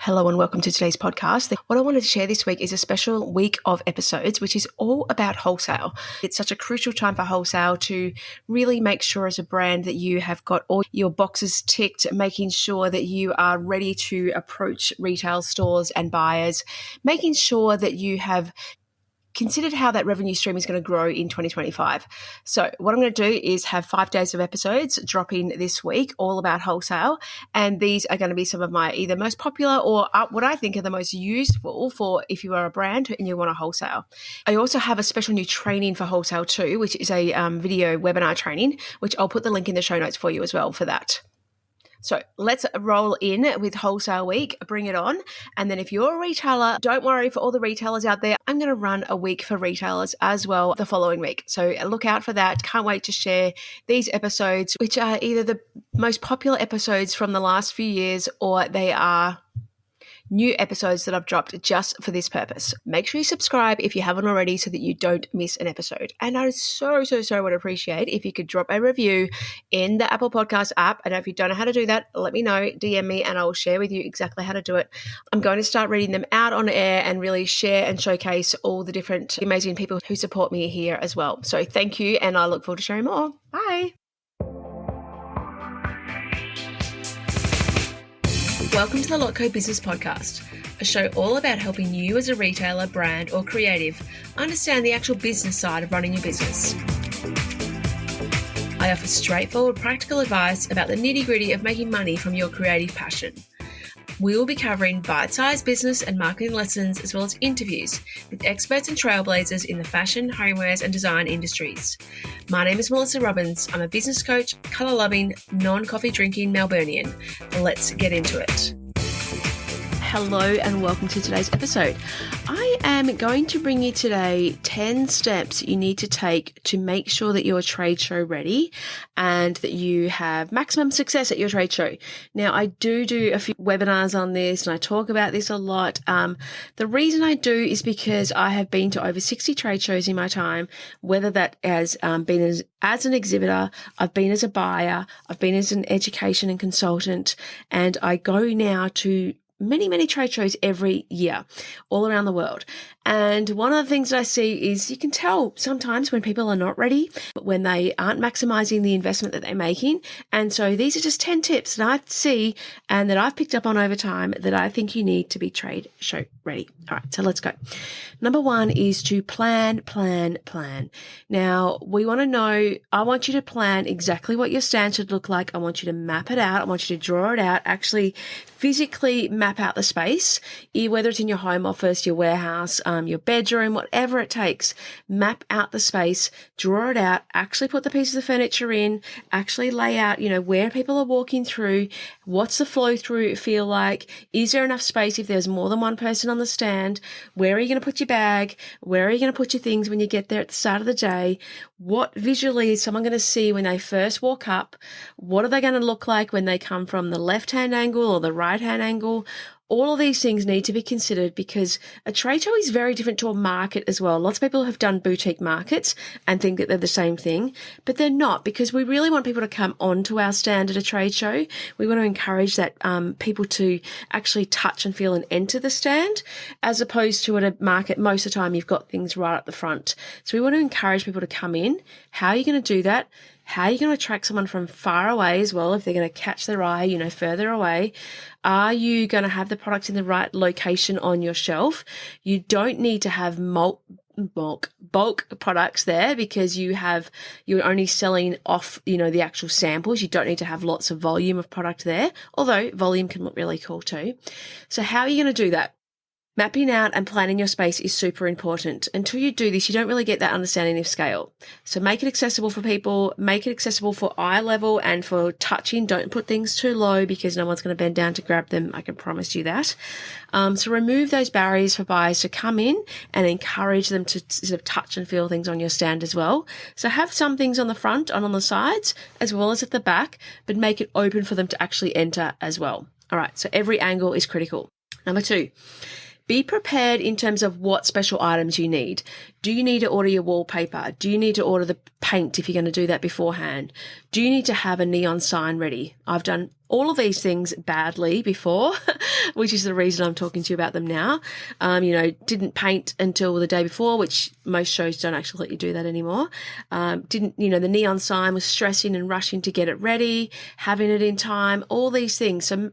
Hello and welcome to today's podcast. What I wanted to share this week is a special week of episodes, which is all about wholesale. It's such a crucial time for wholesale to really make sure as a brand that you have got all your boxes ticked, making sure that you are ready to approach retail stores and buyers, making sure that you have considered how that revenue stream is going to grow in 2025. So what I'm going to do is have 5 days of episodes dropping this week, all about wholesale. And these are going to be some of my either most popular or what I think are the most useful for if you are a brand and you want to wholesale. I also have a special new training for wholesale too, which is a video webinar training, which I'll put the link in the show notes for you as well for that. So let's roll in with Wholesale Week, bring it on. And then if you're a retailer, don't worry for all the retailers out there, I'm going to run a week for retailers as well the following week. So look out for that. Can't wait to share these episodes, which are either the most popular episodes from the last few years or they are new episodes that I've dropped just for this purpose. Make sure you subscribe if you haven't already so that you don't miss an episode. And I so would appreciate if you could drop a review in the Apple Podcast app. And if you don't know how to do that, let me know, DM me, and I will share with you exactly how to do it. I'm going to start reading them out on air and really share and showcase all the different amazing people who support me here as well. So thank you, and I look forward to sharing more. Bye. Welcome to the Lotco Business Podcast, a show all about helping you as a retailer, brand, or creative understand the actual business side of running your business. I offer straightforward, practical advice about the nitty-gritty of making money from your creative passion. We will be covering bite-sized business and marketing lessons as well as interviews with experts and trailblazers in the fashion, homewares, and design industries. My name is Melissa Robbins. I'm a business coach, colour-loving, non-coffee drinking Melburnian. Let's get into it. Hello and welcome to today's episode. I am going to bring you today 10 steps you need to take to make sure that you're trade show ready and that you have maximum success at your trade show. Now, I do a few webinars on this and I talk about this a lot. The reason I do is because I have been to over 60 trade shows in my time, whether that has been as an exhibitor, I've been as a buyer, I've been as an education and consultant, and I go now to many trade shows every year all around the world. And one of the things that I see is you can tell sometimes when people are not ready, but when they aren't maximizing the investment that they're making. And so these are just 10 tips that I see and that I've picked up on over time that I think you need to be trade show ready. All right, so let's go. Number one is to plan. Now, we want to know, I want you to plan exactly what your stand should look like. I want you to map it out. I want you to draw it out, actually physically map out the space, whether it's in your home office, your warehouse, your bedroom, whatever it takes. Map out the space, draw it out, actually put the pieces of furniture in, actually lay out, where people are walking through, what's the flow through feel like, is there enough space if there's more than one person on the stand, where are you going to put your bag, where are you going to put your things when you get there at the start of the day, what visually is someone going to see when they first walk up, what are they going to look like when they come from the left-hand angle or the right-hand angle. All of these things need to be considered because a trade show is very different to a market as well. Lots of people have done boutique markets and think that they're the same thing, but they're not, because we really want people to come onto our stand at a trade show. We want to encourage that people to actually touch and feel and enter the stand, as opposed to at a market, most of the time you've got things right up the front. So we want to encourage people to come in. How are you going to do that? How are you going to attract someone from far away as well if they're going to catch their eye, further away? Are you going to have the products in the right location on your shelf? You don't need to have bulk products there because you're only selling off, the actual samples. You don't need to have lots of volume of product there, although volume can look really cool too. So how are you going to do that? Mapping out and planning your space is super important. Until you do this, you don't really get that understanding of scale. So make it accessible for people, make it accessible for eye level and for touching. Don't put things too low because no one's going to bend down to grab them. I can promise you that. So remove those barriers for buyers to come in and encourage them to sort of touch and feel things on your stand as well. So have some things on the front and on the sides as well as at the back, but make it open for them to actually enter as well. All right, so every angle is critical. Number two, be prepared in terms of what special items you need. Do you need to order your wallpaper? Do you need to order the paint if you're going to do that beforehand? Do you need to have a neon sign ready? I've done all of these things badly before, which is the reason I'm talking to you about them now. Didn't paint until the day before, which most shows don't actually let you do that anymore. The neon sign was stressing and rushing to get it ready, having it in time, all these things. So,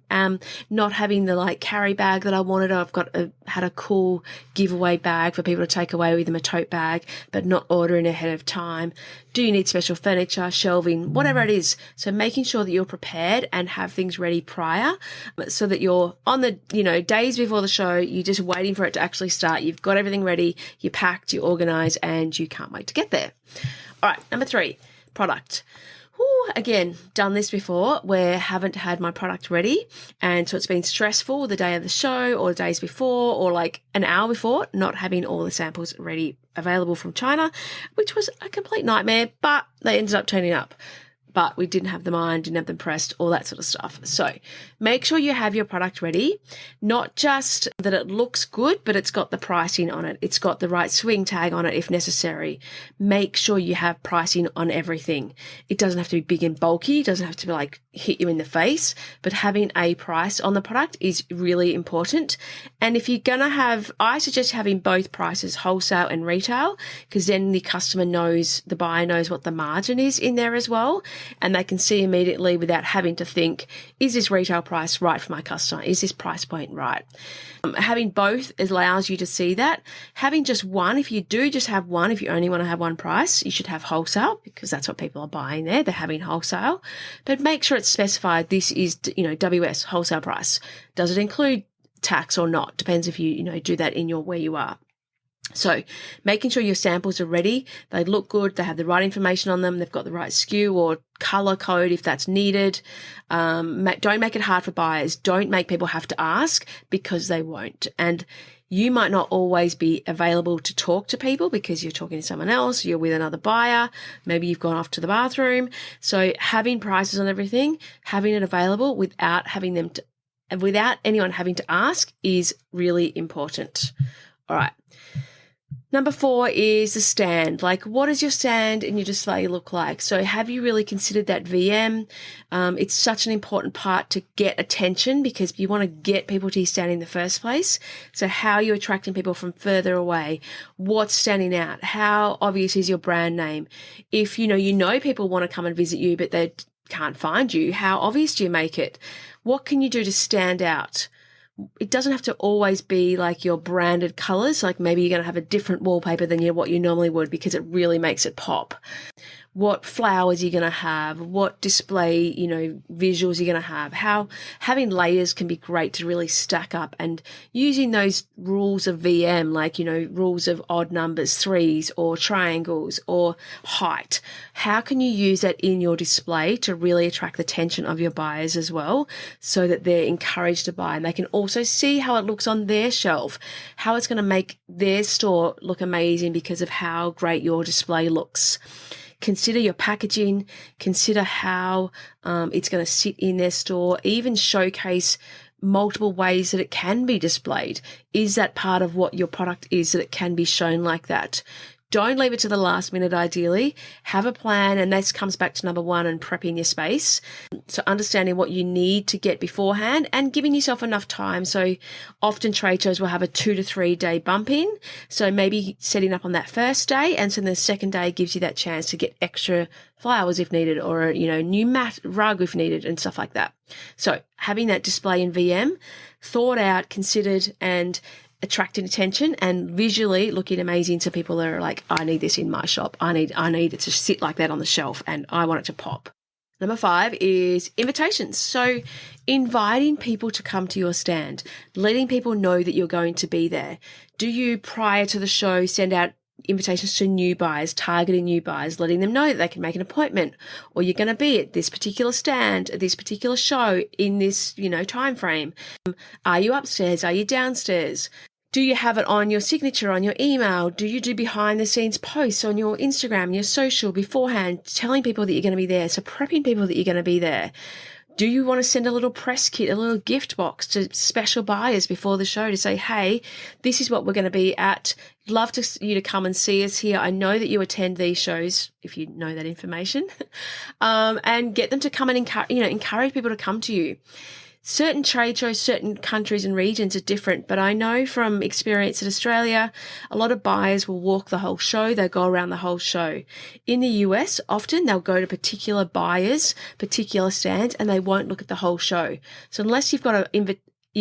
not having the carry bag that I wanted. I've had a cool giveaway bag for people to take away with them, a tote bag, but not ordering ahead of time. Do you need special furniture, shelving, whatever it is? So making sure that you're prepared and have things ready prior, so that you're on the, days before the show, you're just waiting for it to actually start. You've got everything ready, you're packed, you're organized, and you can't wait to get there. All right, number 3, product. Again, done this before where haven't had my product ready. And so it's been stressful the day of the show or the days before or an hour before, not having all the samples ready available from China, which was a complete nightmare, but they ended up turning up. But we didn't have them ironed, didn't have them pressed, all that sort of stuff. So make sure you have your product ready, not just that it looks good, but it's got the pricing on it. It's got the right swing tag on it if necessary. Make sure you have pricing on everything. It doesn't have to be big and bulky. It doesn't have to be hit you in the face, but having a price on the product is really important. And if you're going to I suggest having both prices, wholesale and retail, because then the buyer knows what the margin is in there as well. And they can see immediately without having to think, is this retail price right for my customer? Is this price point right? Having both allows you to see that. Having just one, if you do just have one, if you only want to have one price, you should have wholesale because that's what people are buying there. They're having wholesale. But make sure it's specified this is, WS, wholesale price. Does it include tax or not? Depends if you, do that in where you are. So making sure your samples are ready, they look good, they have the right information on them, they've got the right SKU or color code if that's needed. Don't make it hard for buyers. Don't make people have to ask because they won't. And you might not always be available to talk to people because you're talking to someone else, you're with another buyer, maybe you've gone off to the bathroom. So having prices on everything, having it available without anyone having to ask is really important. All right. Number 4 is the stand. What does your stand and your display look like? So have you really considered that VM? It's such an important part to get attention because you want to get people to your stand in the first place. So how are you attracting people from further away? What's standing out? How obvious is your brand name? If people want to come and visit you, but they can't find you, how obvious do you make it? What can you do to stand out? It doesn't have to always be your branded colors. Maybe you're going to have a different wallpaper than what you normally would because it really makes it pop. What flowers you're going to have, what display, visuals you're going to have, how having layers can be great to really stack up and using those rules of VM, rules of odd numbers, threes or triangles or height. How can you use that in your display to really attract the attention of your buyers as well so that they're encouraged to buy and they can also see how it looks on their shelf, how it's going to make their store look amazing because of how great your display looks. Consider your packaging, consider how it's going to sit in their store, even showcase multiple ways that it can be displayed. Is that part of what your product is that it can be shown like that? Don't leave it to the last minute, ideally. Have a plan, and this comes back to number 1 and prepping your space. So understanding what you need to get beforehand and giving yourself enough time. So often trade shows will have a 2 to 3 day bump in. So maybe setting up on that first day, and so the second day gives you that chance to get extra flowers if needed or, new mat rug if needed and stuff like that. So having that display in VM, thought out, considered, and attracting attention and visually looking amazing so people are like, I need this in my shop. I need it to sit like that on the shelf and I want it to pop. Number 5 is invitations. So inviting people to come to your stand, letting people know that you're going to be there. Do you, prior to the show, send out invitations to new buyers, targeting new buyers, letting them know that they can make an appointment or you're going to be at this particular stand, at this particular show in this, time frame? Are you upstairs? Are you downstairs? Do you have it on your signature, on your email? Do you do behind the scenes posts on your Instagram, your social beforehand, telling people that you're going to be there? So prepping people that you're going to be there. Do you want to send a little press kit, a little gift box to special buyers before the show to say, hey, this is what we're going to be at. Love you to come and see us here. I know that you attend these shows, if you know that information, and get them to come and encourage people to come to you. Certain trade shows, certain countries and regions are different, but I know from experience in Australia, a lot of buyers will walk the whole show. They'll go around the whole show. In the US, often they'll go to particular buyers, particular stands, and they won't look at the whole show. So unless you've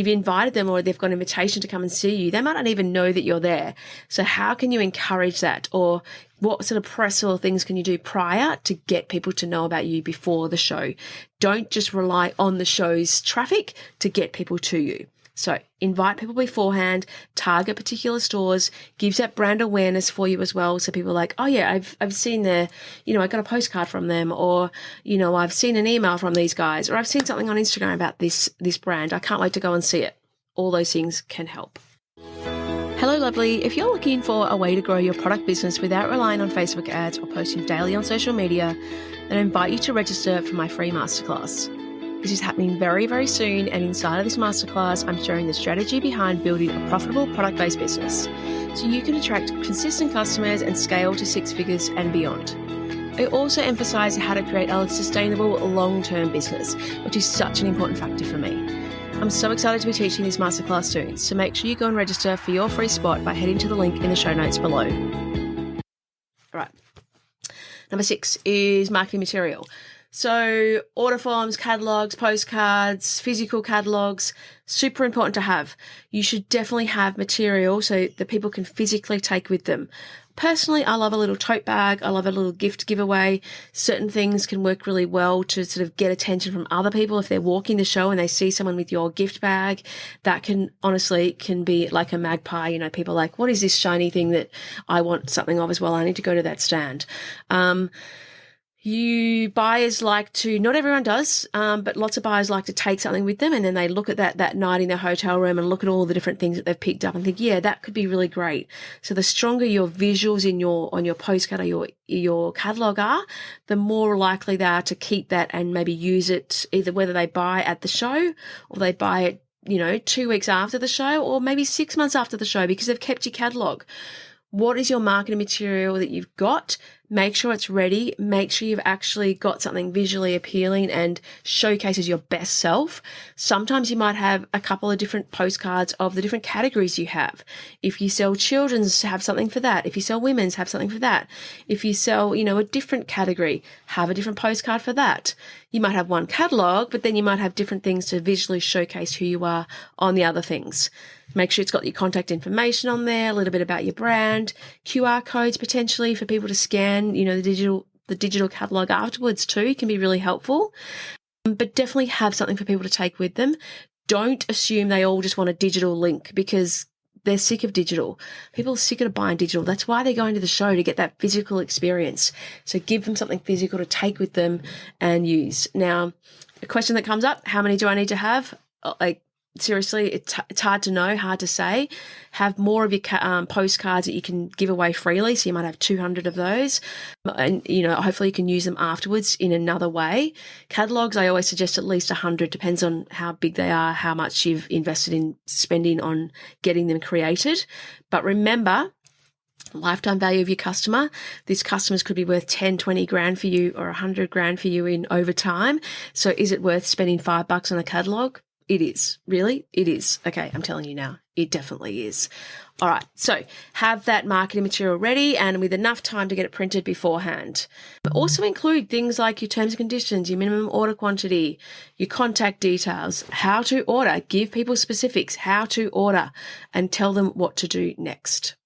invited them or they've got an invitation to come and see you, they might not even know that you're there. So how can you encourage that? Or what sort of press or things can you do prior to get people to know about you before the show? Don't just rely on the show's traffic to get people to you. So invite people beforehand, target particular stores, gives that brand awareness for you as well. So people are like, oh yeah, I've seen I got a postcard from them, or, I've seen an email from these guys, or I've seen something on Instagram about this brand. I can't wait to go and see it. All those things can help. Hello, lovely. If you're looking for a way to grow your product business without relying on Facebook ads or posting daily on social media, then I invite you to register for my free masterclass. This is happening very, very soon, and inside of this masterclass, I'm sharing the strategy behind building a profitable product-based business so you can attract consistent customers and scale to 6 figures and beyond. I also emphasize how to create a sustainable long-term business, which is such an important factor for me. I'm so excited to be teaching this masterclass soon, so make sure you go and register for your free spot by heading to the link in the show notes below. All right. Number 6 is marketing material. So order forms, catalogs, postcards, physical catalogs, super important to have. You should definitely have material so that people can physically take with them. Personally, I love a little tote bag. I love a little gift giveaway. Certain things can work really well to sort of get attention from other people. If they're walking the show and they see someone with your gift bag, that can be like a magpie. People are like, what is this shiny thing that I want something of as well? I need to go to that stand. Buyers like to, not everyone does, but lots of buyers like to take something with them, and then they look at that night in their hotel room and look at all the different things that they've picked up and think, yeah, that could be really great. So the stronger your visuals on your postcard or your catalogue are, the more likely they are to keep that and maybe use it either whether they buy at the show or they buy it, 2 weeks after the show or maybe 6 months after the show because they've kept your catalogue. What is your marketing material that you've got? Make sure it's ready. Make sure you've actually got something visually appealing and showcases your best self. Sometimes you might have a couple of different postcards of the different categories you have. If you sell children's, have something for that. If you sell women's, have something for that. If you sell, a different category, have a different postcard for that. You might have one catalog, but then you might have different things to visually showcase who you are on the other things. Make sure it's got your contact information on there, a little bit about your brand, QR codes potentially for people to scan, the digital catalog afterwards too can be really helpful. But definitely have something for people to take with them. Don't assume they all just want a digital link because they're sick of digital. People are sick of buying digital. That's why they're going to the show, to get that physical experience. So give them something physical to take with them and use. Now, a question that comes up, how many do I need to have? Seriously, it's hard to know, hard to say. Have more of your postcards that you can give away freely. So you might have 200 of those. And, hopefully you can use them afterwards in another way. Catalogs, I always suggest at least 100. Depends on how big they are, how much you've invested in spending on getting them created. But remember, lifetime value of your customer. These customers could be worth 10, 20 grand for you or 100 grand for you in over time. So is it worth spending $5 on a catalog? It is. Really? It is. Okay, I'm telling you now. It definitely is. All right, so have that marketing material ready and with enough time to get it printed beforehand. But also include things like your terms and conditions, your minimum order quantity, your contact details, how to order, give people specifics, how to order, and tell them what to do next.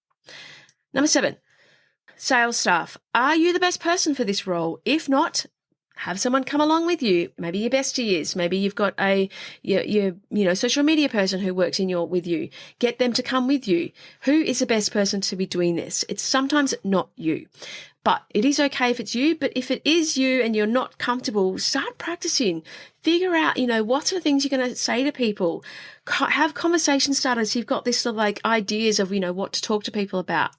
Number 7, sales staff. Are you the best person for this role? If not, have someone come along with you. Maybe your bestie is. Maybe you've got your social media person who works with you. Get them to come with you. Who is the best person to be doing this? It's sometimes not you. But it is okay if it's you. But if it is you and you're not comfortable, start practicing. Figure out, what sort of things you're going to say to people. Have conversation starters. You've got this sort of like ideas of, what to talk to people about.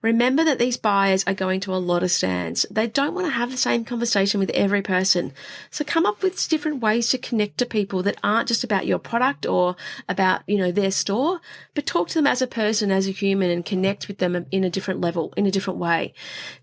Remember that these buyers are going to a lot of stands. They don't want to have the same conversation with every person. So come up with different ways to connect to people that aren't just about your product or about, their store, but talk to them as a person, as a human, and connect with them in a different level, in a different way.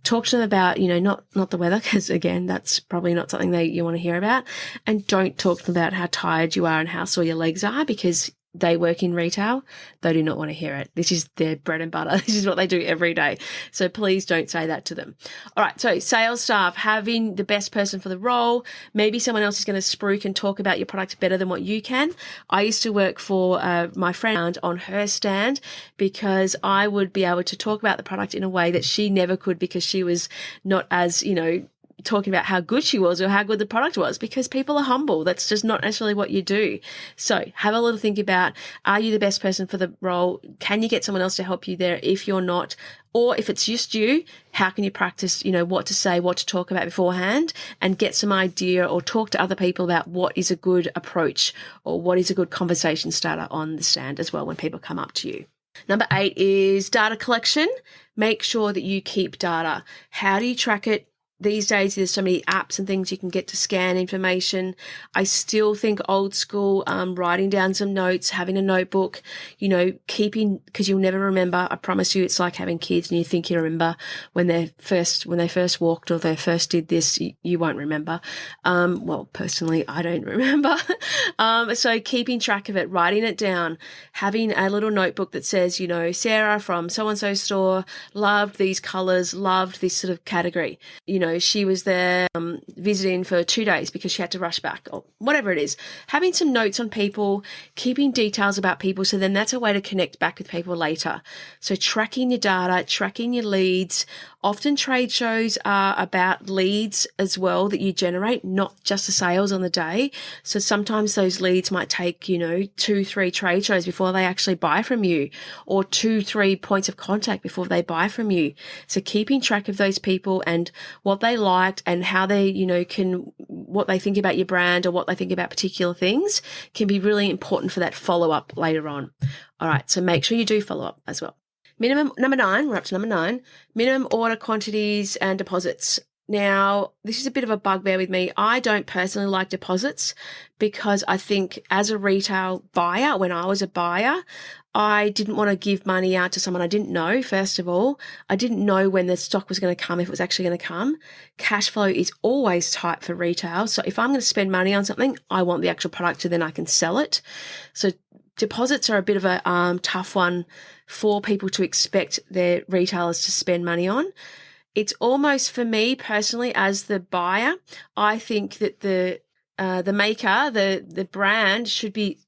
Talk to them about, not the weather, because again, that's probably not something that you want to hear about. And don't talk to them about how tired you are and how sore your legs are, because they work in retail. They do not want to hear it. This is their bread and butter. This is what they do every day. So please don't say that to them. All right. So sales staff, having the best person for the role. Maybe someone else is going to spruik and talk about your product better than what you can. I used to work for my friend on her stand because I would be able to talk about the product in a way that she never could, because she was not as, talking about how good she was or how good the product was, because people are humble. That's just not necessarily what you do. So have a little think about, are you the best person for the role? Can you get someone else to help you there if you're not? Or if it's just you, how can you practice, what to say, what to talk about beforehand, and get some idea or talk to other people about what is a good approach or what is a good conversation starter on the stand as well when people come up to you. Number 8 is data collection. Make sure that you keep data. How do you track it? These days, there's so many apps and things you can get to scan information. I still think old school, writing down some notes, having a notebook, keeping, because you'll never remember. I promise you, it's like having kids and you think you remember when they first walked or they first did this, you won't remember. Well, personally, I don't remember. So keeping track of it, writing it down, having a little notebook that says, Sarah from so-and-so store loved these colors, loved this sort of category. She was there visiting for 2 days because she had to rush back or whatever it is. Having some notes on people, keeping details about people. So then that's a way to connect back with people later. So tracking your data, tracking your leads. Often trade shows are about leads as well that you generate, not just the sales on the day. So sometimes those leads might take, 2-3 trade shows before they actually buy from you, or 2-3 points of contact before they buy from you. So keeping track of those people and what they liked and how they, what they think about your brand or what they think about particular things can be really important for that follow-up later on. All right. So make sure you do follow up as well. Number 9, we're up to number 9, minimum order quantities and deposits. Now, this is a bit of a bugbear with me. I don't personally like deposits because I think as a retail buyer, when I was a buyer, I didn't want to give money out to someone I didn't know, first of all. I didn't know when the stock was going to come, if it was actually going to come. Cash flow is always tight for retail. So if I'm going to spend money on something, I want the actual product and then I can sell it. So deposits are a bit of a tough one for people to expect their retailers to spend money on. It's almost, for me personally, as the buyer, I think that the maker, the brand should be,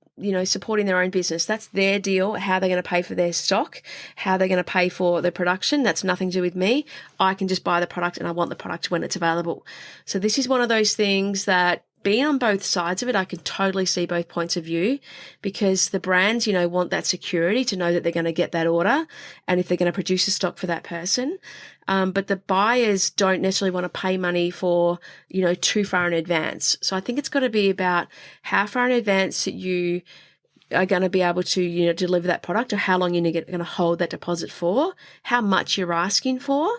supporting their own business. That's their deal, how they're going to pay for their stock, how they're going to pay for the production. That's nothing to do with me. I can just buy the product and I want the product when it's available. So this is one of those things that, being on both sides of it, I can totally see both points of view, because the brands, want that security to know that they're going to get that order and if they're going to produce the stock for that person. But the buyers don't necessarily want to pay money for, too far in advance. So I think it's got to be about how far in advance that you are going to be able to, deliver that product, or how long you're going to hold that deposit for, how much you're asking for,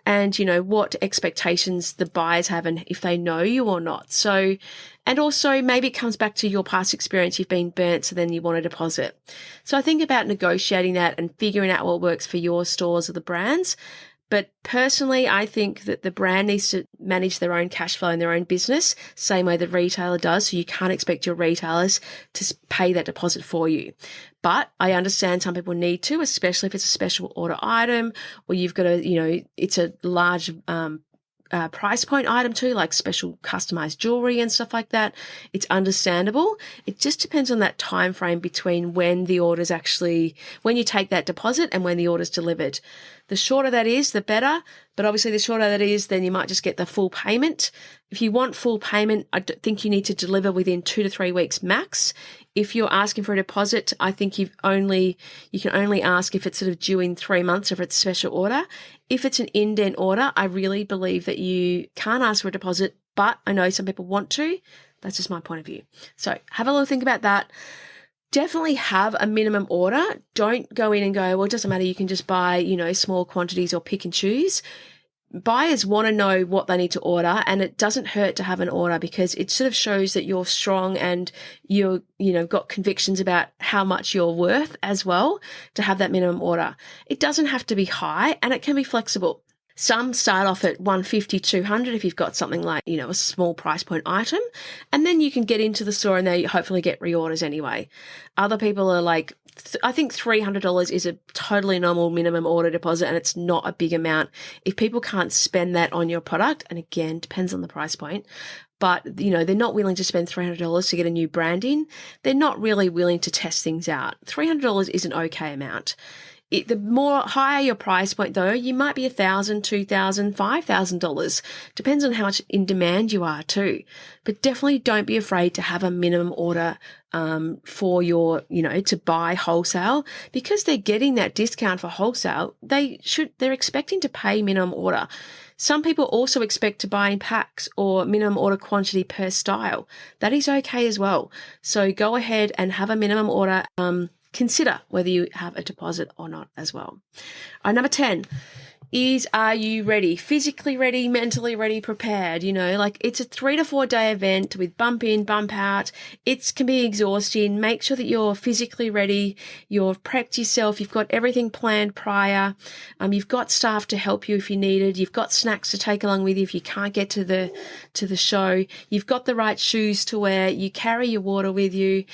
and, what expectations the buyers have and if they know you or not. So, and also maybe it comes back to your past experience. You've been burnt, so then you want a deposit. So I think about negotiating that and figuring out what works for your stores or the brands. But personally, I think that the brand needs to manage their own cash flow and their own business, same way the retailer does. So you can't expect your retailers to pay that deposit for you. But I understand some people need to, especially if it's a special order item, or you've got to, it's a large price point item too, like special customized jewelry and stuff like that. It's understandable. It just depends on that time frame between when the order's actually, when you take that deposit and when the order's delivered. The shorter that is, the better. But obviously the shorter that is, then you might just get the full payment. If you want full payment, I think you need to deliver within 2 to 3 weeks max. If you're asking for a deposit, I think you can only ask if it's sort of due in 3 months or if it's a special order. If it's an indent order, I really believe that you can't ask for a deposit, but I know some people want to. That's just my point of view. So have a little think about that. Definitely have a minimum order. Don't go in and go, well, it doesn't matter. You can just buy, small quantities or pick and choose. Buyers want to know what they need to order, and it doesn't hurt to have an order because it sort of shows that you're strong and you're, got convictions about how much you're worth as well to have that minimum order. It doesn't have to be high, and it can be flexible. Some start off at $150, $200 if you've got something like, a small price point item, and then you can get into the store and they hopefully get reorders anyway. Other people are like, I think $300 is a totally normal minimum order deposit, and it's not a big amount. If people can't spend that on your product, and again, depends on the price point, but, they're not willing to spend $300 to get a new brand in, they're not really willing to test things out. $300 is an okay amount. The more higher your price point, though, you might be $1,000, $2,000, $5,000. Depends on how much in demand you are too. But definitely don't be afraid to have a minimum order for your, to buy wholesale, because they're getting that discount for wholesale. They're expecting to pay minimum order. Some people also expect to buy in packs or minimum order quantity per style. That is okay as well. So go ahead and have a minimum order. Consider whether you have a deposit or not as well. Number 10 is, are you ready? Physically ready, mentally ready, prepared? It's a 3 to 4 day event with bump in, bump out. It can be exhausting. Make sure that you're physically ready. You've prepped yourself. You've got everything planned prior. You've got staff to help you if you needed. You've got snacks to take along with you if you can't get to the show. You've got the right shoes to wear. You carry your water with you.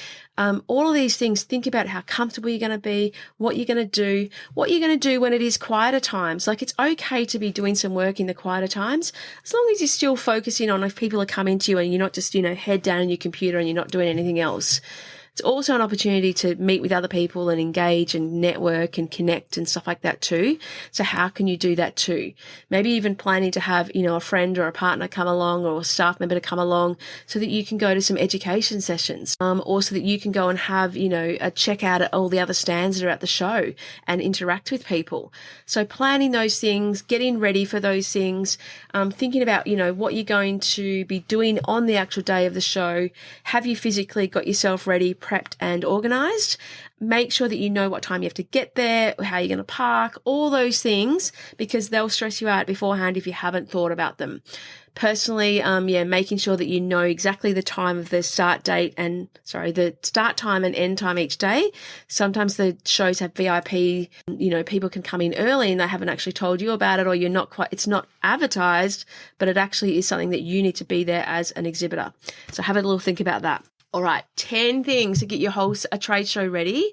All of these things, think about how comfortable you're going to be, what you're going to do when it is quieter times. Like, it's okay to be doing some work in the quieter times, as long as you're still focusing on if people are coming to you and you're not just, head down on your computer and you're not doing anything else. It's also an opportunity to meet with other people and engage and network and connect and stuff like that too. So how can you do that too? Maybe even planning to have, a friend or a partner come along or a staff member to come along so that you can go to some education sessions, or so that you can go and have, a checkout at all the other stands that are at the show and interact with people. So planning those things, getting ready for those things, thinking about, what you're going to be doing on the actual day of the show. Have you physically got yourself ready, prepped and organized? Make sure that you know what time you have to get there, how you're going to park, all those things, because they'll stress you out beforehand if you haven't thought about them. Personally, making sure that you know exactly the time of the start time and end time each day. Sometimes the shows have VIP, people can come in early and they haven't actually told you about it, or it's not advertised, but it actually is something that you need to be there as an exhibitor. So have a little think about that. All right, 10 things to get your a trade show ready.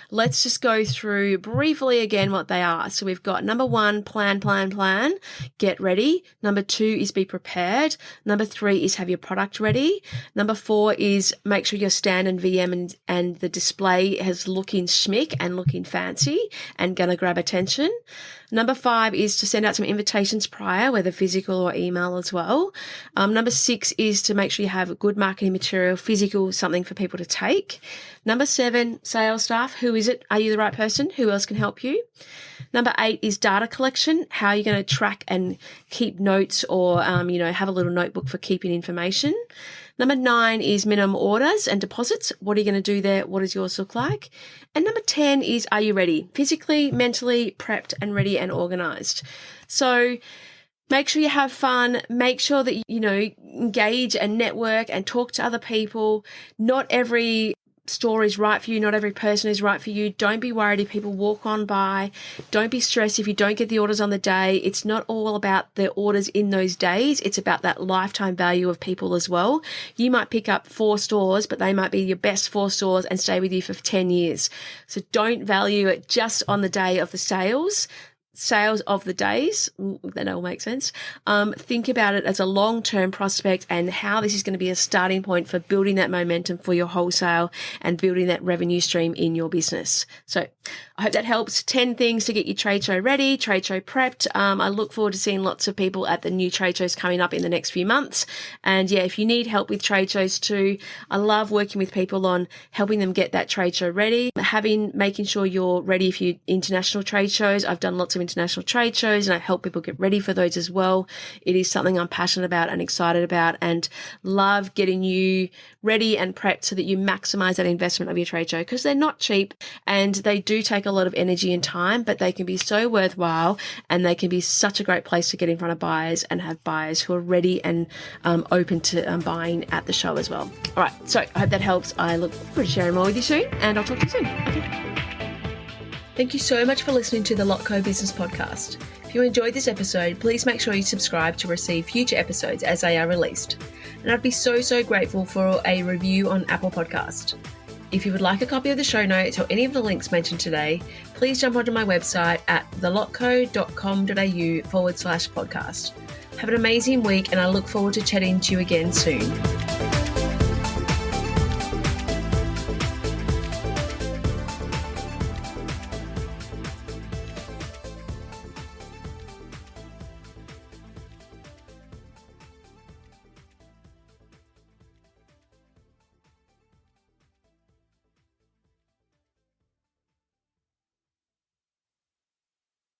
Let's just go through briefly again what they are. So we've got number 1, plan, get ready. Number 2 is be prepared. Number 3 is have your product ready. Number 4 is make sure your stand and VM and the display is looking schmick and looking fancy and going to grab attention. Number 5 is to send out some invitations prior, whether physical or email as well. Number 6 is to make sure you have good marketing material, physical, something for people to take. Number 7, sales staff. Who is it? Are you the right person? Who else can help you? Number 8 is data collection. How are you going to track and keep notes or, have a little notebook for keeping information? Number 9 is minimum orders and deposits. What are you going to do there? What does yours look like? And number 10 is, are you ready? Physically, mentally, prepped and ready and organized. So make sure you have fun. Make sure that, engage and network and talk to other people. Not every store is right for you. Not every person is right for you. Don't be worried if people walk on by. Don't be stressed if you don't get the orders on the day. It's not all about the orders in those days. It's about that lifetime value of people as well. You might pick up 4 stores, but they might be your best 4 stores and stay with you for 10 years. So don't value it just on the day of the sales. sales of the days, that all makes sense. Think about it as a long-term prospect and how this is going to be a starting point for building that momentum for your wholesale and building that revenue stream in your business. So I hope that helps. 10 things to get your trade show ready, trade show prepped. I look forward to seeing lots of people at the new trade shows coming up in the next few months. And yeah, if you need help with trade shows too, I love working with people on helping them get that trade show ready, making sure you're ready for your international trade shows. I've done lots of international trade shows and I help people get ready for those as well. It is something I'm passionate about and excited about, and love getting you ready and prepped so that you maximize that investment of your trade show, because they're not cheap and they do take a lot of energy and time, but they can be so worthwhile and they can be such a great place to get in front of buyers and have buyers who are ready and open to buying at the show as well. All right, so I hope that helps. I look forward to sharing more with you soon, and I'll talk to you soon. Okay. Thank you so much for listening to the Lotco Business Podcast. If you enjoyed this episode, please make sure you subscribe to receive future episodes as they are released. And I'd be so grateful for a review on Apple Podcast. If you would like a copy of the show notes or any of the links mentioned today, please jump onto my website at thelotco.com.au/podcast. Have an amazing week, and I look forward to chatting to you again soon.